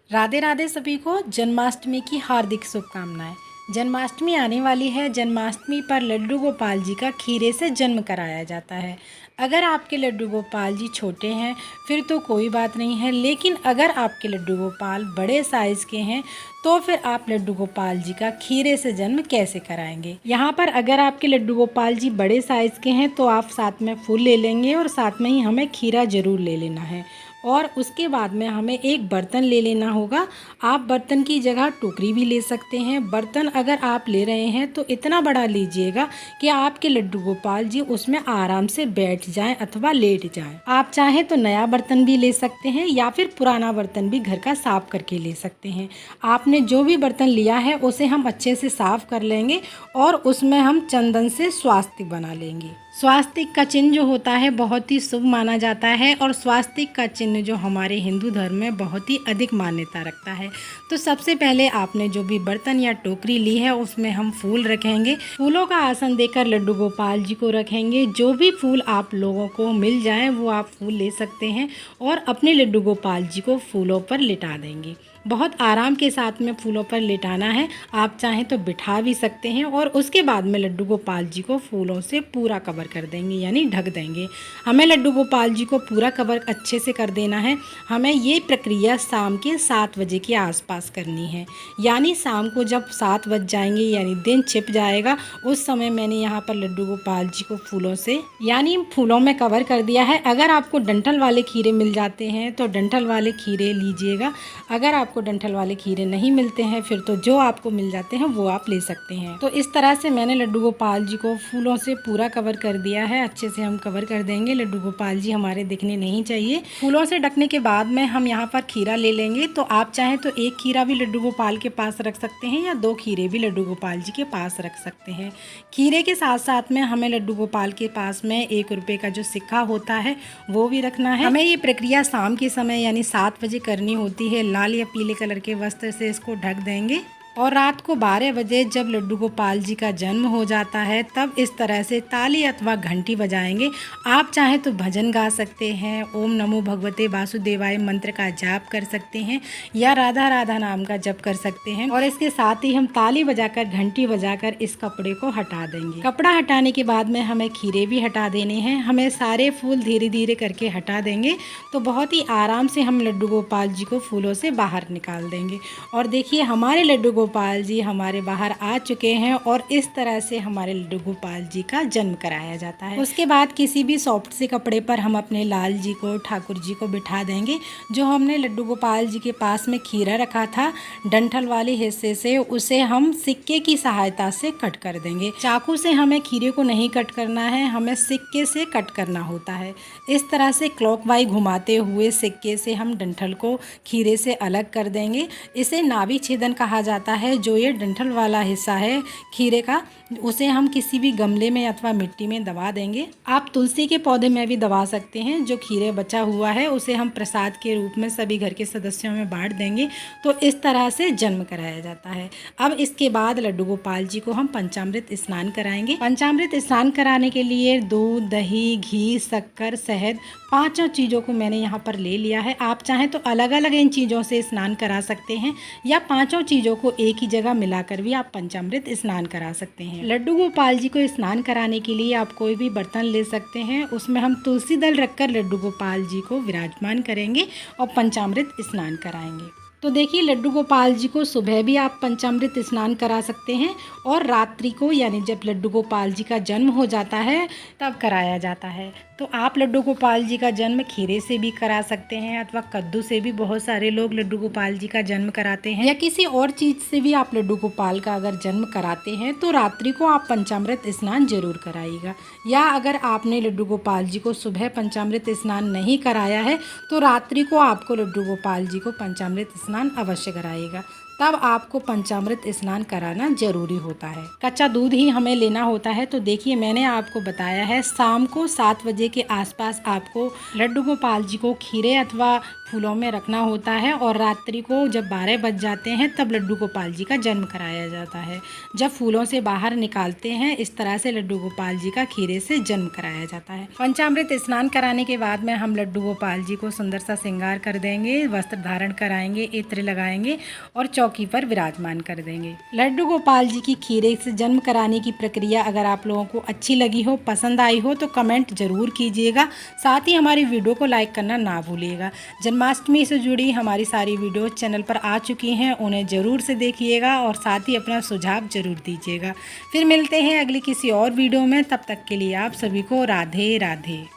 राधे राधे सभी को जन्माष्टमी की हार्दिक शुभकामनाएं। जन्माष्टमी आने वाली है। जन्माष्टमी पर लड्डू गोपाल जी का खीरे से जन्म कराया जाता है। अगर आपके लड्डू गोपाल जी छोटे हैं फिर तो कोई बात नहीं है, लेकिन अगर आपके लड्डू गोपाल बड़े साइज़ के हैं तो फिर आप लड्डू गोपाल जी का खीरे से जन्म कैसे कराएंगे। यहाँ पर अगर आपके लड्डू गोपाल जी बड़े साइज़ के हैं तो आप साथ में फूल ले लेंगे और साथ में ही हमें खीरा ज़रूर ले लेना है। और उसके बाद में हमें एक बर्तन ले लेना होगा। आप बर्तन की जगह टोकरी भी ले सकते हैं। बर्तन अगर आप ले रहे हैं तो इतना बड़ा लीजिएगा कि आपके लड्डू गोपाल जी उसमें आराम से बैठ जाएं अथवा लेट जाएं। आप चाहें तो नया बर्तन भी ले सकते हैं या फिर पुराना बर्तन भी घर का साफ करके ले सकते हैं। आपने जो भी बर्तन लिया है उसे हम अच्छे से साफ कर लेंगे और उसमें हम चंदन से स्वास्तिक बना लेंगे। स्वास्तिक का चिन्ह जो होता है बहुत ही शुभ माना जाता है और स्वास्तिक का चिन्ह जो हमारे हिंदू धर्म में बहुत ही अधिक मान्यता रखता है। तो सबसे पहले आपने जो भी बर्तन या टोकरी ली है उसमें हम फूल रखेंगे। फूलों का आसन देकर लड्डू गोपाल जी को रखेंगे। जो भी फूल आप लोगों को मिल जाए वो आप फूल ले सकते हैं और अपने लड्डू गोपाल जी को फूलों पर लिटा देंगे। बहुत आराम के साथ में फूलों पर लिटाना है। आप चाहें तो बिठा भी सकते हैं और उसके बाद में लड्डू गोपाल जी को फूलों से पूरा कवर कर देंगे, यानी ढक देंगे। हमें लड्डू गोपाल जी को पूरा कवर अच्छे से कर देना है। हमें ये प्रक्रिया शाम के 7 बजे के आसपास करनी है, यानी शाम को जब 7 बज जाएंगे यानी दिन छिप जाएगा, उस समय मैंने यहाँ पर लड्डू गोपाल जी को फूलों से यानी फूलों में कवर कर दिया है। अगर आपको डंठल वाले खीरे मिल जाते हैं तो डंठल वाले खीरे लीजिएगा। अगर आपको डंठल वाले खीरे नहीं मिलते हैं फिर तो जो आपको मिल जाते हैं वो आप ले सकते हैं। तो इस तरह से मैंने लड्डू गोपाल जी को फूलों से पूरा कवर कर दिया है। अच्छे से हम कवर कर देंगे। लड्डू गोपाल जी हमारे दिखने नहीं चाहिए। फूलों से ढकने के बाद में हम यहाँ पर खीरा ले लेंगे। तो आप चाहें तो एक खीरा भी लड्डू गोपाल के पास रख सकते हैं या 2 खीरे भी लड्डू गोपाल जी के पास रख सकते हैं। खीरे के साथ साथ में हमें लड्डू गोपाल के पास में 1 रुपये का जो सिक्का होता है वो भी रखना है। हमें ये प्रक्रिया शाम के समय यानी 7 बजे करनी होती है। लाल या पीले कलर के वस्त्र से इसको ढक देंगे और रात को 12 बजे जब लड्डू गोपाल जी का जन्म हो जाता है तब इस तरह से ताली अथवा घंटी बजाएंगे। आप चाहें तो भजन गा सकते हैं, ओम नमो भगवते वासुदेवाय मंत्र का जाप कर सकते हैं या राधा राधा नाम का जप कर सकते हैं। और इसके साथ ही हम ताली बजाकर घंटी बजाकर इस कपड़े को हटा देंगे। कपड़ा हटाने के बाद में हमें खीरे भी हटा देने हैं। हमें सारे फूल धीरे धीरे करके हटा देंगे तो बहुत ही आराम से हम लड्डू गोपाल जी को फूलों से बाहर निकाल देंगे। और देखिए हमारे लड्डू गोपाल जी हमारे बाहर आ चुके हैं और इस तरह से हमारे लड्डू गोपाल जी का जन्म कराया जाता है। उसके बाद किसी भी सॉफ्ट से कपड़े पर हम अपने लाल जी को, ठाकुर जी को बिठा देंगे। जो हमने लड्डू गोपाल जी के पास में खीरा रखा था डंठल वाले हिस्से से, उसे हम सिक्के की सहायता से कट कर देंगे। चाकू से हमें खीरे को नहीं कट करना है, हमें सिक्के से कट करना होता है। इस तरह से क्लॉकवाइज घुमाते हुए सिक्के से हम डंठल को खीरे से अलग कर देंगे। इसे नाभि छेदन कहा जाता है। जो ये डंठल वाला हिस्सा है खीरे का, उसे हम किसी भी गमले में अथवा मिट्टी में दबा देंगे। आप तुलसी के पौधे में भी दबा सकते हैं। जो खीरे बचा हुआ है उसे हम प्रसाद के रूप में सभी घर के सदस्यों में बांट देंगे। तो इस तरह से जन्म कराया जाता है। अब इसके बाद लड्डू गोपाल जी को हम पंचामृत स्नान कराएंगे। पंचामृत स्नान कराने के लिए दूध, दही, घी, शक्कर, शहद, 5 चीज़ों को मैंने यहाँ पर ले लिया है। आप चाहें तो अलग अलग इन चीज़ों से स्नान करा सकते हैं या 5 चीज़ों को एक ही जगह मिलाकर भी आप पंचामृत स्नान करा सकते हैं। लड्डू गोपाल जी को स्नान कराने के लिए आप कोई भी बर्तन ले सकते हैं। उसमें हम तुलसी दल रखकर लड्डू गोपाल जी को विराजमान करेंगे और पंचामृत स्नान कराएंगे। तो देखिए लड्डू गोपाल जी को सुबह भी आप पंचामृत स्नान करा सकते हैं और रात्रि को यानी जब लड्डू गोपाल जी का जन्म हो जाता है तब कराया जाता है। तो आप लड्डू गोपाल जी का जन्म खीरे से भी करा सकते हैं अथवा कद्दू से भी बहुत सारे लोग लड्डू गोपाल जी का जन्म कराते हैं, या किसी और चीज़ से भी आप लड्डू गोपाल का अगर जन्म कराते हैं तो रात्रि को आप पंचामृत स्नान जरूर कराइएगा। या अगर आपने लड्डू गोपाल जी को सुबह पंचामृत स्नान नहीं कराया है तो रात्रि को आपको लड्डू गोपाल जी को पंचामृत स्नान अवश्य कराइएगा। तब आपको पंचामृत स्नान कराना जरूरी होता है। कच्चा दूध ही हमें लेना होता है। तो देखिए मैंने आपको बताया है शाम को 7 बजे के आसपास आपको लड्डू गोपाल जी को खीरे अथवा फूलों में रखना होता है और रात्रि को जब 12 बज जाते हैं तब लड्डू गोपाल जी का जन्म कराया जाता है। जब फूलों से बाहर निकालते हैं इस तरह से लड्डू गोपाल जी का खीरे से जन्म कराया जाता है। पंचामृत स्नान कराने के बाद में हम लड्डू गोपाल जी को सुंदर सा श्रृंगार कर देंगे, वस्त्र धारण कराएंगे, इत्र लगाएंगे और चौकी पर विराजमान कर देंगे। लड्डू गोपाल जी की खीरे से जन्म कराने की प्रक्रिया अगर आप लोगों को अच्छी लगी हो, पसंद आई हो तो कमेंट जरूर कीजिएगा। साथ ही हमारी वीडियो को लाइक करना ना भूलिएगा। जन्माष्टमी से जुड़ी हमारी सारी वीडियो चैनल पर आ चुकी हैं, उन्हें ज़रूर से देखिएगा और साथ ही अपना सुझाव ज़रूर दीजिएगा। फिर मिलते हैं अगली किसी और वीडियो में, तब तक के लिए आप सभी को राधे राधे।